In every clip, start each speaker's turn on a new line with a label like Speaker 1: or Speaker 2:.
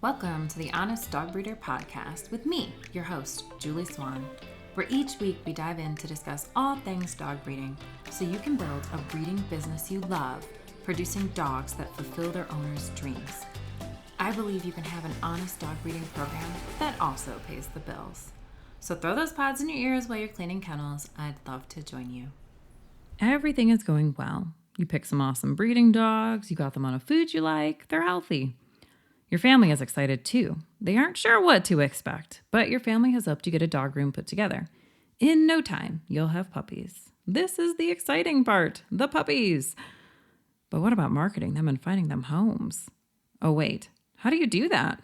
Speaker 1: Welcome to the Honest Dog Breeder Podcast with me, your host, Julie Swan, where each week we dive in to discuss all things dog breeding so you can build a breeding business you love, producing dogs that fulfill their owners' dreams. I believe you can have an honest dog breeding program that also pays the bills. So throw those pods in your ears while you're cleaning kennels. I'd love to join you. Everything is going well. You picked some awesome breeding dogs, you got them on a food you like, they're healthy. Your family is excited too. They aren't sure what to expect, but your family has helped you get a dog room put together. In no time, you'll have puppies. This is the exciting part, the puppies. But what about marketing them and finding them homes? Oh wait, how do you do that?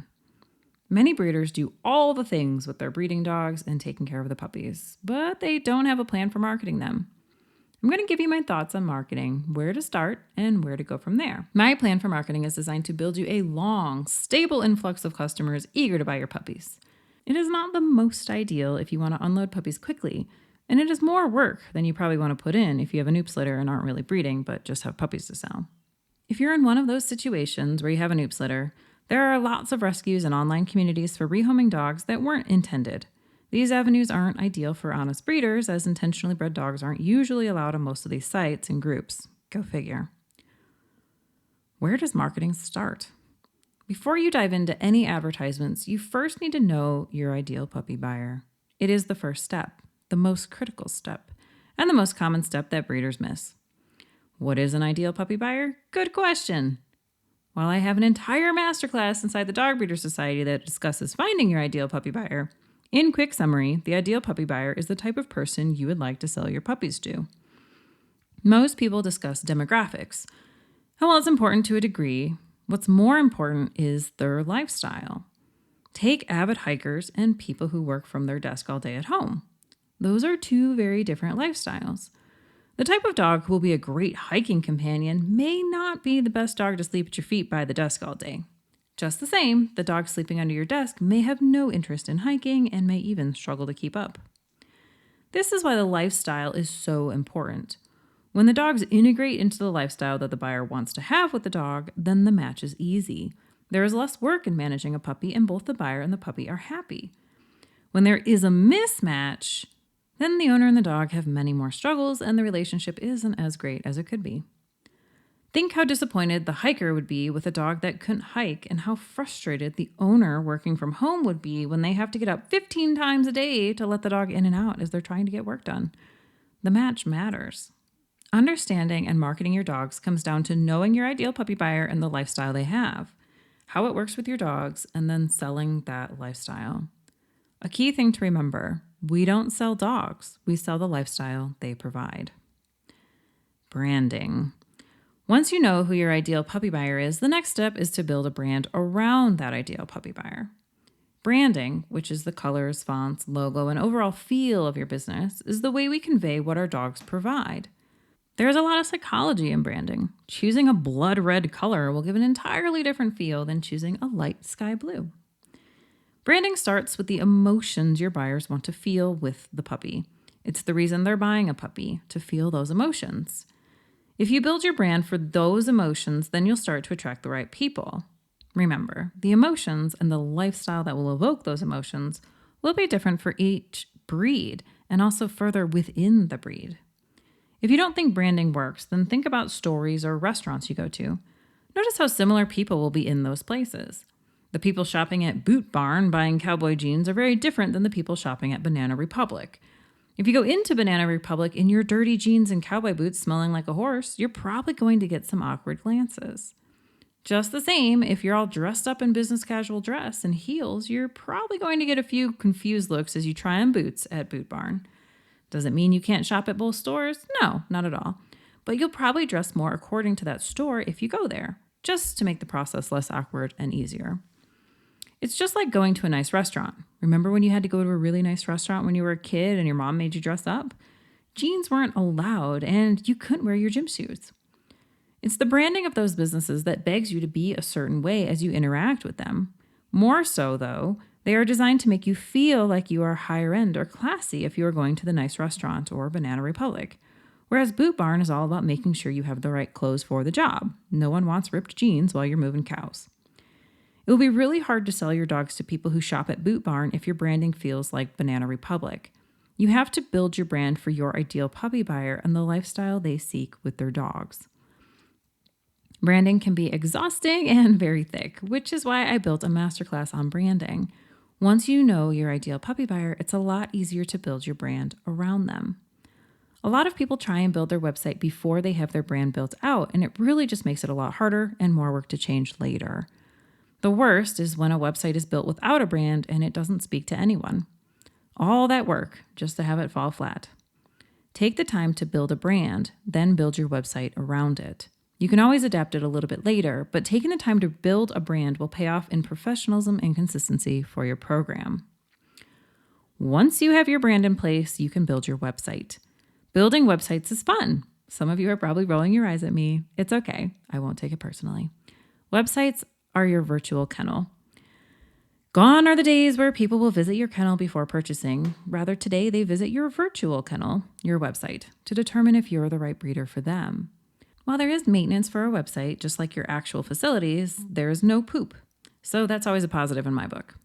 Speaker 1: Many breeders do all the things with their breeding dogs and taking care of the puppies, but they don't have a plan for marketing them. I'm going to give you my thoughts on marketing, where to start, and where to go from there. My plan for marketing is designed to build you a long, stable influx of customers eager to buy your puppies. It is not the most ideal if you want to unload puppies quickly, and it is more work than you probably want to put in if you have a noops litter and aren't really breeding, but just have puppies to sell. If you're in one of those situations where you have a noops litter, there are lots of rescues and online communities for rehoming dogs that weren't intended. These avenues aren't ideal for honest breeders, as intentionally bred dogs aren't usually allowed on most of these sites and groups. Go figure. Where does marketing start? Before you dive into any advertisements, you first need to know your ideal puppy buyer. It is the first step, the most critical step, and the most common step that breeders miss. What is an ideal puppy buyer? Good question. While I have an entire masterclass inside the Dog Breeder Society that discusses finding your ideal puppy buyer, in quick summary, the ideal puppy buyer is the type of person you would like to sell your puppies to. Most people discuss demographics. And while it's important to a degree, what's more important is their lifestyle. Take avid hikers and people who work from their desk all day at home. Those are two very different lifestyles. The type of dog who will be a great hiking companion may not be the best dog to sleep at your feet by the desk all day. Just the same, the dog sleeping under your desk may have no interest in hiking and may even struggle to keep up. This is why the lifestyle is so important. When the dogs integrate into the lifestyle that the buyer wants to have with the dog, then the match is easy. There is less work in managing a puppy, and both the buyer and the puppy are happy. When there is a mismatch, then the owner and the dog have many more struggles, and the relationship isn't as great as it could be. Think how disappointed the hiker would be with a dog that couldn't hike, and how frustrated the owner working from home would be when they have to get up 15 times a day to let the dog in and out as they're trying to get work done. The match matters. Understanding and marketing your dogs comes down to knowing your ideal puppy buyer and the lifestyle they have, how it works with your dogs, and then selling that lifestyle. A key thing to remember, we don't sell dogs, we sell the lifestyle they provide. Branding. Once you know who your ideal puppy buyer is, the next step is to build a brand around that ideal puppy buyer. Branding, which is the colors, fonts, logo, and overall feel of your business, is the way we convey what our dogs provide. There is a lot of psychology in branding. Choosing a blood red color will give an entirely different feel than choosing a light sky blue. Branding starts with the emotions your buyers want to feel with the puppy. It's the reason they're buying a puppy, to feel those emotions. If you build your brand for those emotions, then you'll start to attract the right people. Remember, the emotions and the lifestyle that will evoke those emotions will be different for each breed and also further within the breed. If you don't think branding works, then think about stories or restaurants you go to. Notice how similar people will be in those places. The people shopping at Boot Barn buying cowboy jeans are very different than the people shopping at Banana Republic. If you go into Banana Republic in your dirty jeans and cowboy boots smelling like a horse, you're probably going to get some awkward glances. Just the same, if you're all dressed up in business casual dress and heels, you're probably going to get a few confused looks as you try on boots at Boot Barn. Does it mean you can't shop at both stores? No, not at all. But you'll probably dress more according to that store if you go there, just to make the process less awkward and easier. It's just like going to a nice restaurant. Remember when you had to go to a really nice restaurant when you were a kid and your mom made you dress up? Jeans weren't allowed and you couldn't wear your gym shoes. It's the branding of those businesses that begs you to be a certain way as you interact with them. More so, though, they are designed to make you feel like you are higher end or classy if you are going to the nice restaurant or Banana Republic. Whereas Boot Barn is all about making sure you have the right clothes for the job. No one wants ripped jeans while you're moving cows.
Speaker 2: It will be really hard to sell your dogs to people who shop at Boot Barn if your branding feels like Banana Republic. You have to build your brand for your ideal puppy buyer and the lifestyle they seek with their dogs. Branding can be exhausting and very thick, which is why I built a masterclass on branding. Once you know your ideal puppy buyer, it's a lot easier to build your brand around them. A lot of people try and build their website before they have their brand built out, and it really just makes it a lot harder and more work to change later. The worst is when a website is built without a brand and it doesn't speak to anyone. All that work just to have it fall flat. Take the time to build a brand, then build your website around it. You can always adapt it a little bit later, but taking the time to build a brand will pay off in professionalism and consistency for your program. Once you have your brand in place, you can build your website. Building websites is fun. Some of you are probably rolling your eyes at me. It's okay. I won't take it personally. Websites are your virtual kennel. Gone are the days where people will visit your kennel before purchasing. Rather, today they visit your virtual kennel, your website, to determine if you're the right breeder for them. While there is maintenance for a website, just like your actual facilities, there is no poop. So that's always a positive in my book.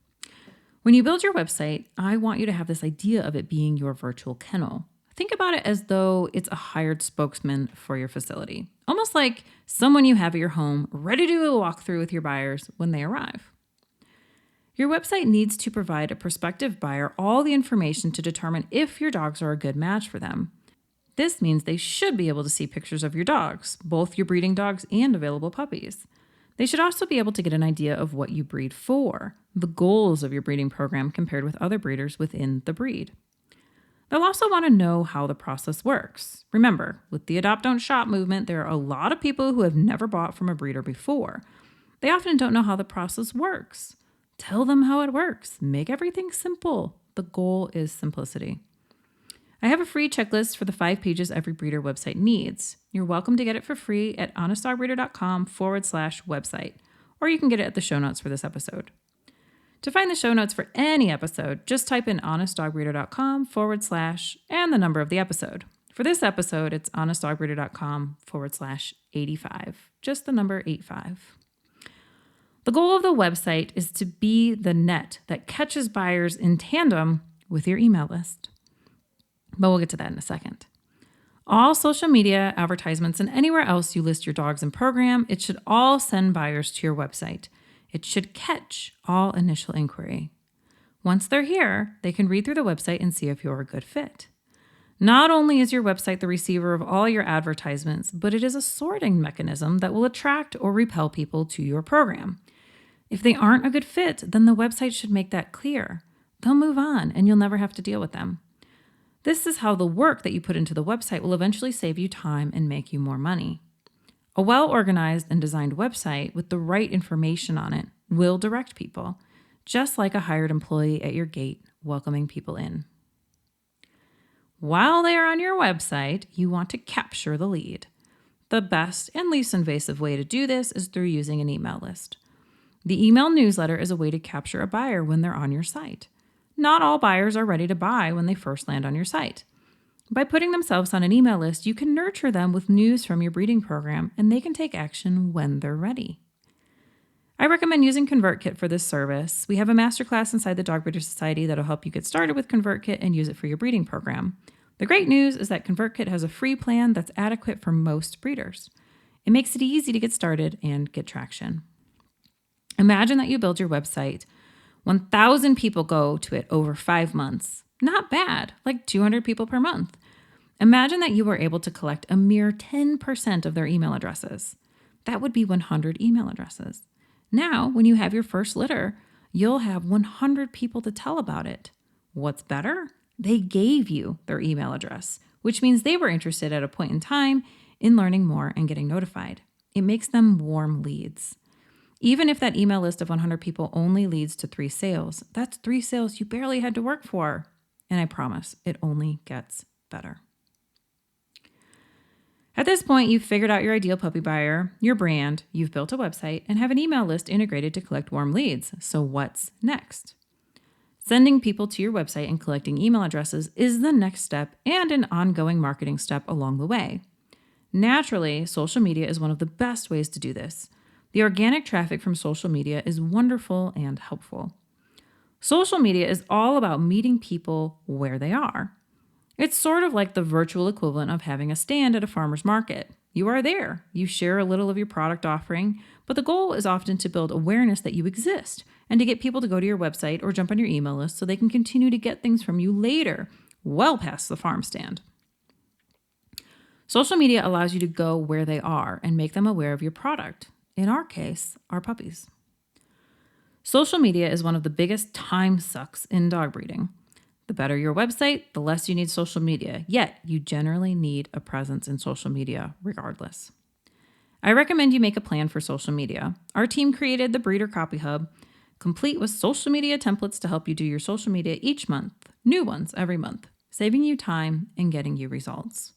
Speaker 2: When you build your website, I want you to have this idea of it being your virtual kennel. Think about it as though it's a hired spokesman for your facility, almost like someone you have at your home ready to do a walkthrough with your buyers when they arrive. Your website needs to provide a prospective buyer all the information to determine if your dogs are a good match for them. This means they should be able to see pictures of your dogs, both your breeding dogs and available puppies. They should also be able to get an idea of what you breed for, the goals of your breeding program compared with other breeders within the breed. They'll also want to know how the process works. Remember, with the adopt don't shop movement, there are a lot of people who have never bought from a breeder before. They often don't know how the process works. Tell them how it works. Make everything simple. The goal is simplicity. I have a free checklist for the 5 pages every breeder website needs. You're welcome to get it for free at honestdogbreeder.com/website, or you can get it at the show notes for this episode. To find the show notes for any episode, just type in honestdogbreeder.com/ and the number of the episode. For this episode, it's honestdogbreeder.com/85, just the number 85. The goal of the website is to be the net that catches buyers in tandem with your email list. But we'll get to that in a second. All social media, advertisements, and anywhere else you list your dogs and program, it should all send buyers to your website. It should catch all initial inquiry. Once they're here, they can read through the website and see if you're a good fit. Not only is your website the receiver of all your advertisements, but it is a sorting mechanism that will attract or repel people to your program. If they aren't a good fit, then the website should make that clear. They'll move on and you'll never have to deal with them. This is how the work that you put into the website will eventually save you time and make you more money. A well-organized and designed website with the right information on it will direct people, just like a hired employee at your gate welcoming people in. While they are on your website, you want to capture the lead. The best and least invasive way to do this is through using an email list. The email newsletter is a way to capture a buyer when they're on your site. Not all buyers are ready to buy when they first land on your site. By putting themselves on an email list, you can nurture them with news from your breeding program, and they can take action when they're ready. I recommend using ConvertKit for this service. We have a masterclass inside the Dog Breeder Society that'll help you get started with ConvertKit and use it for your breeding program. The great news is that ConvertKit has a free plan that's adequate for most breeders. It makes it easy to get started and get traction. Imagine that you build your website. 1,000 people go to it over 5 months. Not bad, like 200 people per month. Imagine that you were able to collect a mere 10% of their email addresses. That would be 100 email addresses. Now, when you have your first litter, you'll have 100 people to tell about it. What's better? They gave you their email address, which means they were interested at a point in time in learning more and getting notified. It makes them warm leads. Even if that email list of 100 people only leads to 3 sales, that's 3 sales you barely had to work for. And I promise, it only gets better. At this point, you've figured out your ideal puppy buyer, your brand, you've built a website, and have an email list integrated to collect warm leads. So what's next? Sending people to your website and collecting email addresses is the next step and an ongoing marketing step along the way. Naturally, social media is one of the best ways to do this. The organic traffic from social media is wonderful and helpful. Social media is all about meeting people where they are. It's sort of like the virtual equivalent of having a stand at a farmer's market. You are there. You share a little of your product offering, but the goal is often to build awareness that you exist and to get people to go to your website or jump on your email list so they can continue to get things from you later, well past the farm stand. Social media allows you to go where they are and make them aware of your product. In our case, our puppies. Social media is one of the biggest time sucks in dog breeding. The better your website, the less you need social media, yet you generally need a presence in social media regardless. I recommend you make a plan for social media. Our team created the Breeder Copy Hub, complete with social media templates to help you do your social media each month, new ones every month, saving you time and getting you results.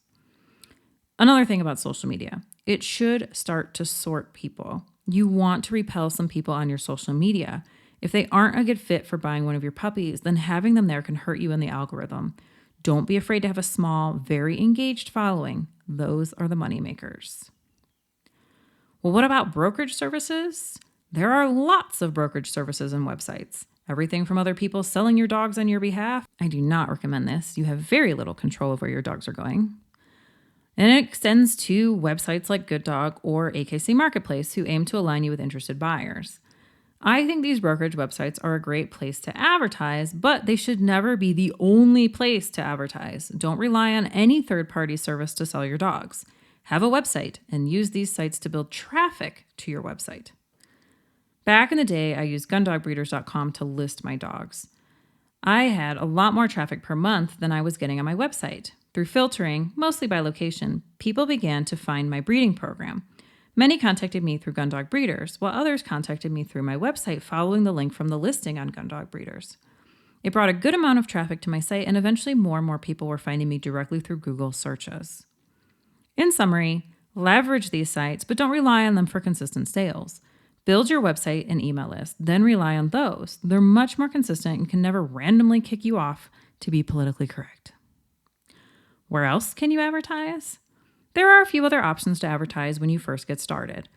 Speaker 2: Another thing about social media, it should start to sort people. You want to repel some people on your social media. If they aren't a good fit for buying one of your puppies, then having them there can hurt you in the algorithm. Don't be afraid to have a small, very engaged following. Those are the money makers. Well, what about brokerage services? There are lots of brokerage services and websites. Everything from other people selling your dogs on your behalf. I do not recommend this. You have very little control of where your dogs are going. And it extends to websites like Good Dog or AKC Marketplace who aim to align you with interested buyers. I think these brokerage websites are a great place to advertise, but they should never be the only place to advertise. Don't rely on any third-party service to sell your dogs. Have a website and use these sites to build traffic to your website. Back in the day, I used gundogbreeders.com to list my dogs. I had a lot more traffic per month than I was getting on my website. Through filtering, mostly by location, people began to find my breeding program. Many contacted me through Gundog Breeders, while others contacted me through my website following the link from the listing on Gundog Breeders. It brought a good amount of traffic to my site, and eventually more and more people were finding me directly through Google searches. In summary, leverage these sites, but don't rely on them for consistent sales. Build your website and email list, then rely on those. They're much more consistent and can never randomly kick you off to be politically correct. Where else can you advertise? There are a few other options to advertise when you first get started.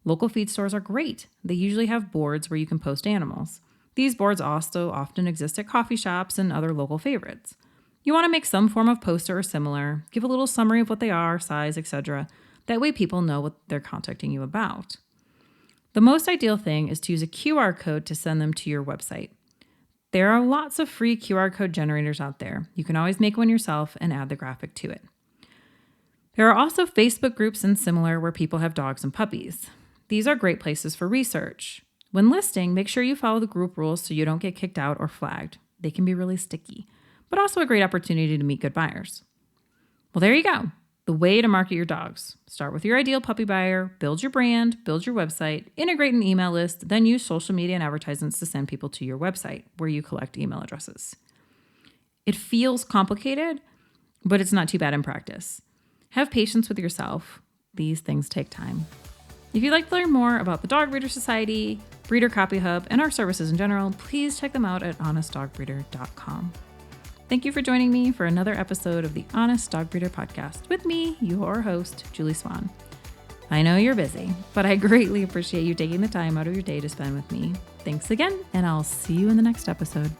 Speaker 2: Local feed stores are great. They usually have boards where you can post animals. These boards also often exist at coffee shops and other local favorites. You want to make some form of poster or similar, give a little summary of what they are, size, etc. That way people know what they're contacting you about. The most ideal thing is to use a QR code to send them to your website. There are lots of free QR code generators out there. You can always make one yourself and add the graphic to it. There are also Facebook groups and similar where people have dogs and puppies. These are great places for research. When listing, make sure you follow the group rules so you don't get kicked out or flagged. They can be really sticky, but also a great opportunity to meet good buyers. Well, there you go. The way to market your dogs. Start with your ideal puppy buyer, build your brand, build your website, integrate an email list, then use social media and advertisements to send people to your website where you collect email addresses. It feels complicated, but it's not too bad in practice. Have patience with yourself. These things take time. If you'd like to learn more about the Dog Breeder Society, Breeder Copy Hub, and our services in general, please check them out at honestdogbreeder.com. Thank you for joining me for another episode of the Honest Dog Breeder Podcast with me, your host, Julie Swan. I know you're busy, but I greatly appreciate you taking the time out of your day to spend with me. Thanks again, and I'll see you in the next episode.